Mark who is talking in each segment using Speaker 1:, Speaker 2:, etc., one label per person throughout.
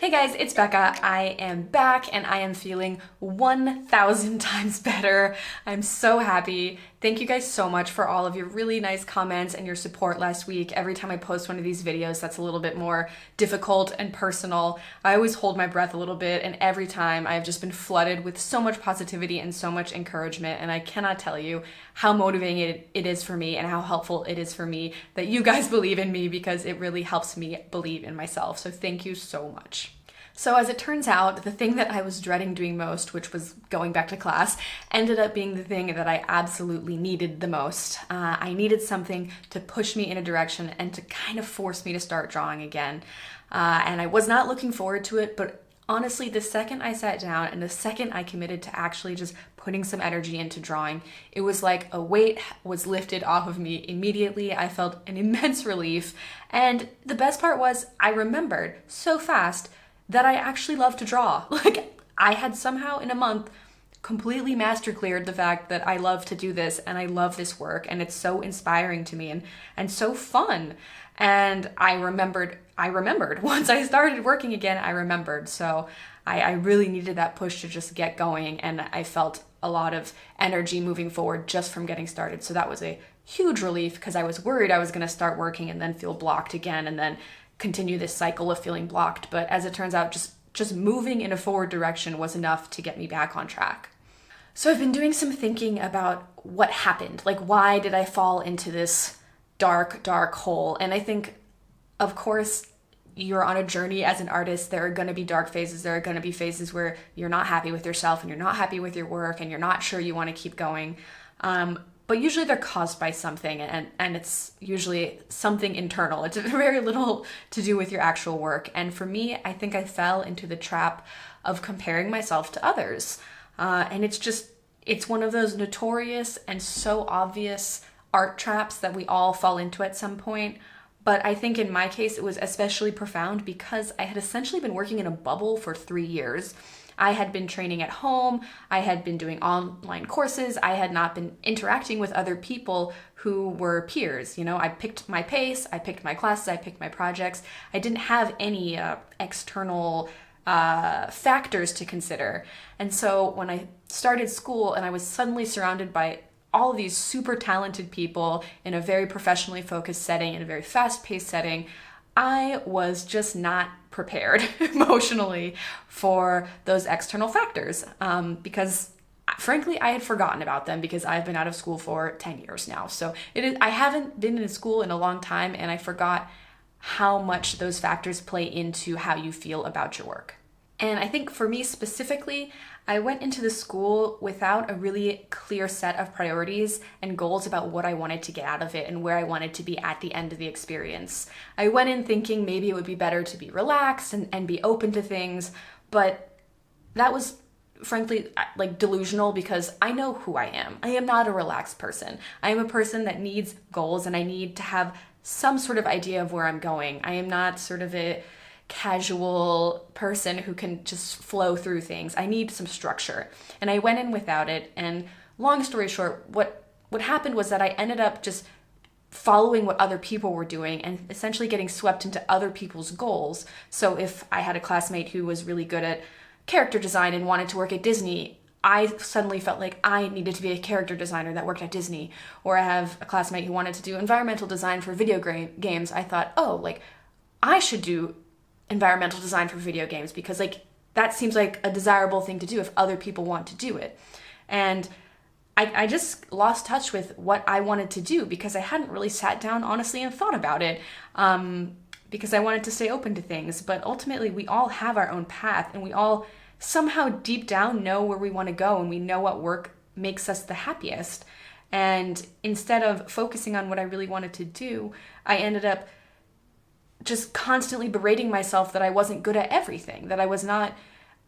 Speaker 1: Hey guys, it's Becca. I am back and I am feeling 1,000 times better. I'm so happy. Thank you guys so much for all of your really nice comments and your support last week. Every time I post one of these videos that's a little bit more difficult and personal, I always hold my breath a little bit, and every time I've just been flooded with so much positivity and so much encouragement, and I cannot tell you how motivating it is for me and how helpful it is for me that you guys believe in me, because it really helps me believe in myself. So thank you so much. So as it turns out, the thing that I was dreading doing most, which was going back to class, ended up being the thing that I absolutely needed the most. I needed something to push me in a direction and to kind of force me to start drawing again. And I was not looking forward to it, but honestly, the second I sat down and the second I committed to actually just putting some energy into drawing, it was like a weight was lifted off of me immediately. I felt an immense relief. And the best part was I remembered so fast that I actually love to draw. Like, I had somehow in a month completely master cleared the fact that I love to do this and I love this work, and it's so inspiring to me and so fun. And I remembered once I started working again, I remembered. So I really needed that push to just get going, and I felt a lot of energy moving forward just from getting started. So that was a huge relief, because I was worried I was gonna start working and then feel blocked again and then continue this cycle of feeling blocked. But as it turns out, just moving in a forward direction was enough to get me back on track. So I've been doing some thinking about what happened. Like, why did I fall into this dark, dark hole? And I think, of course, you're on a journey as an artist. There are going to be dark phases. There are going to be phases where you're not happy with yourself and you're not happy with your work and you're not sure you want to keep going. But usually they're caused by something, and it's usually something internal. It's very little to do with your actual work. And for me, I think I fell into the trap of comparing myself to others. And it's one of those notorious and so obvious art traps that we all fall into at some point. But I think in my case, it was especially profound because I had essentially been working in a bubble for 3 years. I had been training at home, I had been doing online courses, I had not been interacting with other people who were peers. You know, I picked my pace, I picked my classes, I picked my projects. I didn't have any external factors to consider. And so when I started school and I was suddenly surrounded by all of these super talented people in a very professionally focused setting, in a very fast-paced setting, I was just not prepared emotionally for those external factors, because frankly, I had forgotten about them because I've been out of school for 10 years now. So I haven't been in school in a long time, and I forgot how much those factors play into how you feel about your work. And I think for me specifically, I went into the school without a really clear set of priorities and goals about what I wanted to get out of it and where I wanted to be at the end of the experience. I went in thinking maybe it would be better to be relaxed and be open to things, but that was frankly like delusional, because I know who I am. I am not a relaxed person. I am a person that needs goals, and I need to have some sort of idea of where I'm going. I am not sort of a casual person who can just flow through things. I need some structure. And I went in without it. And long story short, what happened was that I ended up just following what other people were doing and essentially getting swept into other people's goals. So if I had a classmate who was really good at character design and wanted to work at Disney, I suddenly felt like I needed to be a character designer that worked at Disney. Or I have a classmate who wanted to do environmental design for video games. I thought, oh, like, I should do environmental design for video games, because like that seems like a desirable thing to do if other people want to do it. And I just lost touch with what I wanted to do because I hadn't really sat down honestly and thought about it, because I wanted to stay open to things. But ultimately, we all have our own path, and we all somehow deep down know where we want to go, and we know what work makes us the happiest. And instead of focusing on what I really wanted to do, I ended up just constantly berating myself that I wasn't good at everything, that I was not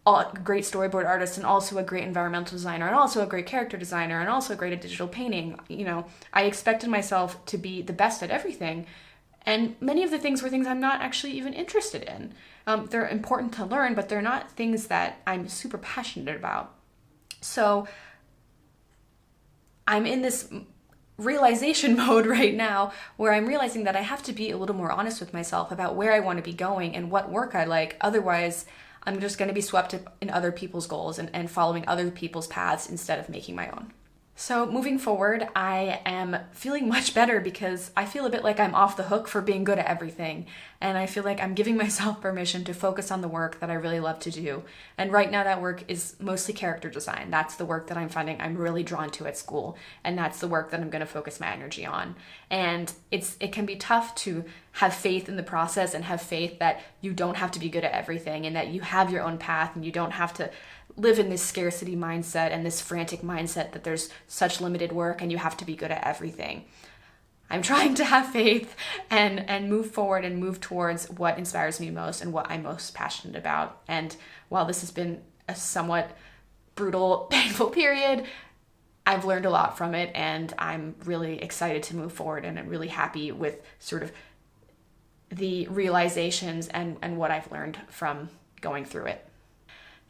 Speaker 1: a great storyboard artist and also a great environmental designer and also a great character designer and also great at digital painting. You know, I expected myself to be the best at everything, and many of the things were things I'm not actually even interested in. They're important to learn, but they're not things that I'm super passionate about. So I'm in this realization mode right now where I'm realizing that I have to be a little more honest with myself about where I want to be going and what work I like. Otherwise, I'm just going to be swept up in other people's goals and following other people's paths instead of making my own. So moving forward, I am feeling much better because I feel a bit like I'm off the hook for being good at everything. And I feel like I'm giving myself permission to focus on the work that I really love to do. And right now that work is mostly character design. That's the work that I'm finding I'm really drawn to at school. And that's the work that I'm going to focus my energy on. And it can be tough to have faith in the process and have faith that you don't have to be good at everything and that you have your own path and you don't have to live in this scarcity mindset and this frantic mindset that there's such limited work and you have to be good at everything. I'm trying to have faith and move forward and move towards what inspires me most and what I'm most passionate about. And while this has been a somewhat brutal, painful period, I've learned a lot from it and I'm really excited to move forward and I'm really happy with sort of the realizations and what I've learned from going through it.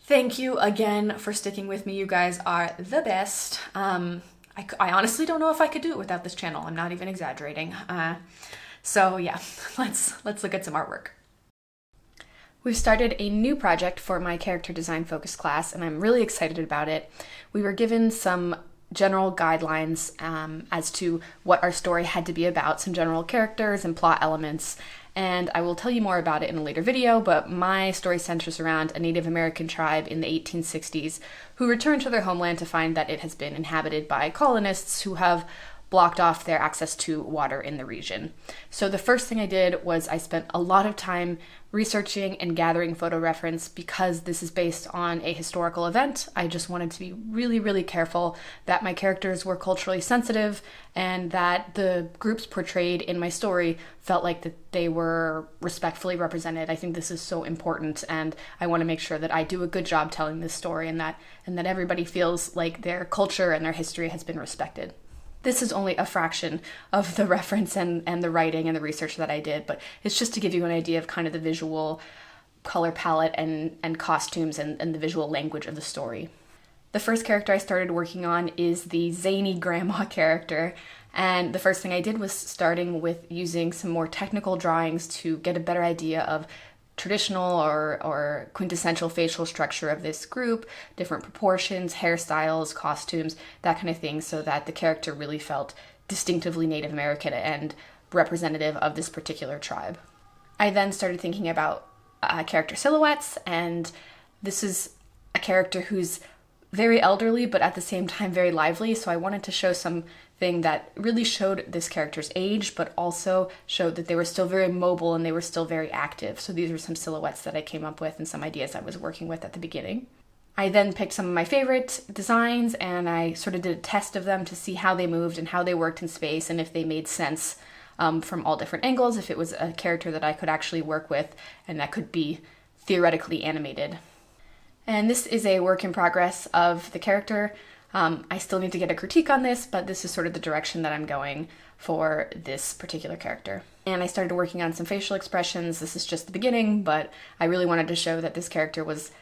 Speaker 1: Thank you again for sticking with me. You guys are the best. I honestly don't know if I could do it without this channel. I'm not even exaggerating. So yeah, let's look at some artwork. We've started a new project for my character design focus class, and I'm really excited about it. We were given some general guidelines as to what our story had to be about, some general characters and plot elements, and I will tell you more about it in a later video, but my story centers around a Native American tribe in the 1860s who returned to their homeland to find that it has been inhabited by colonists who have blocked off their access to water in the region. So the first thing I did was I spent a lot of time researching and gathering photo reference because this is based on a historical event. I just wanted to be really, really careful that my characters were culturally sensitive and that the groups portrayed in my story felt like that they were respectfully represented. I think this is so important and I want to make sure that I do a good job telling this story and that everybody feels like their culture and their history has been respected. This is only a fraction of the reference and the writing and the research that I did, but it's just to give you an idea of kind of the visual color palette and costumes and the visual language of the story. The first character I started working on is the Zany Grandma character, and the first thing I did was starting with using some more technical drawings to get a better idea of traditional or quintessential facial structure of this group, different proportions, hairstyles, costumes, that kind of thing, so that the character really felt distinctively Native American and representative of this particular tribe. I then started thinking about character silhouettes, and this is a character who's very elderly but at the same time very lively, so I wanted to show something that really showed this character's age but also showed that they were still very mobile and they were still very active. So these are some silhouettes that I came up with and some ideas I was working with at the beginning. I then picked some of my favorite designs and I sort of did a test of them to see how they moved and how they worked in space and if they made sense from all different angles, if it was a character that I could actually work with and that could be theoretically animated. And this is a work in progress of the character. I still need to get a critique on this, but this is sort of the direction that I'm going for this particular character. And I started working on some facial expressions. This is just the beginning, but I really wanted to show that this character was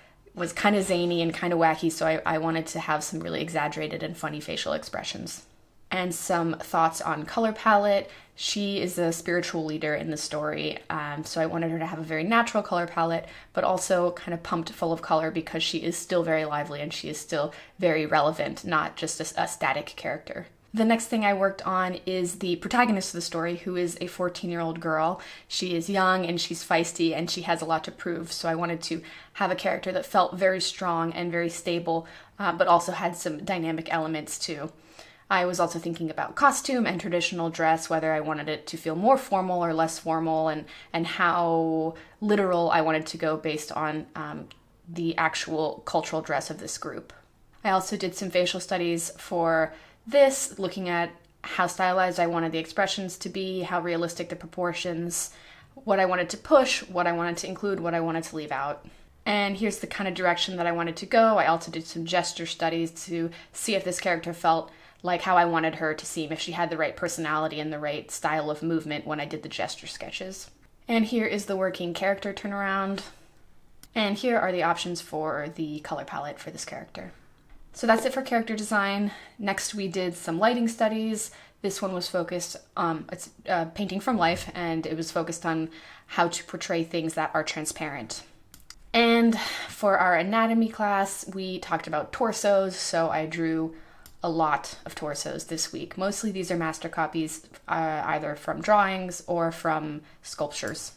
Speaker 1: kind of zany and kind of wacky, so I wanted to have some really exaggerated and funny facial expressions. And some thoughts on color palette. She is a spiritual leader in the story, so I wanted her to have a very natural color palette, but also kind of pumped full of color because she is still very lively and she is still very relevant, not just a static character. The next thing I worked on is the protagonist of the story, who is a 14-year-old girl. She is young and she's feisty and she has a lot to prove, so I wanted to have a character that felt very strong and very stable, but also had some dynamic elements too. I was also thinking about costume and traditional dress, whether I wanted it to feel more formal or less formal, and how literal I wanted to go based on the actual cultural dress of this group. I also did some facial studies for this, looking at how stylized I wanted the expressions to be, how realistic the proportions, what I wanted to push, what I wanted to include, what I wanted to leave out. And here's the kind of direction that I wanted to go. I also did some gesture studies to see if this character felt like how I wanted her to seem, if she had the right personality and the right style of movement when I did the gesture sketches. And here is the working character turnaround. And here are the options for the color palette for this character. So that's it for character design. Next we did some lighting studies This one was focused, it's painting from life, and it was focused on how to portray things that are transparent. And for our anatomy class, we talked about torsos, so I drew a lot of torsos this week. Mostly these are master copies, either from drawings or from sculptures.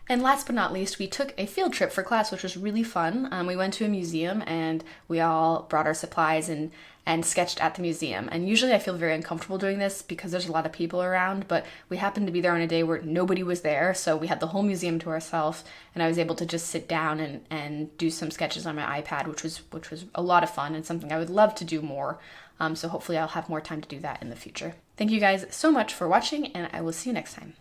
Speaker 1: And last but not least, we took a field trip for class, which was really fun. We went to a museum and we all brought our supplies and sketched at the museum. And usually I feel very uncomfortable doing this because there's a lot of people around, but we happened to be there on a day where nobody was there, so we had the whole museum to ourselves, and I was able to just sit down and do some sketches on my iPad, which was a lot of fun and something I would love to do more. So hopefully I'll have more time to do that in the future. Thank you guys so much for watching, and I will see you next time.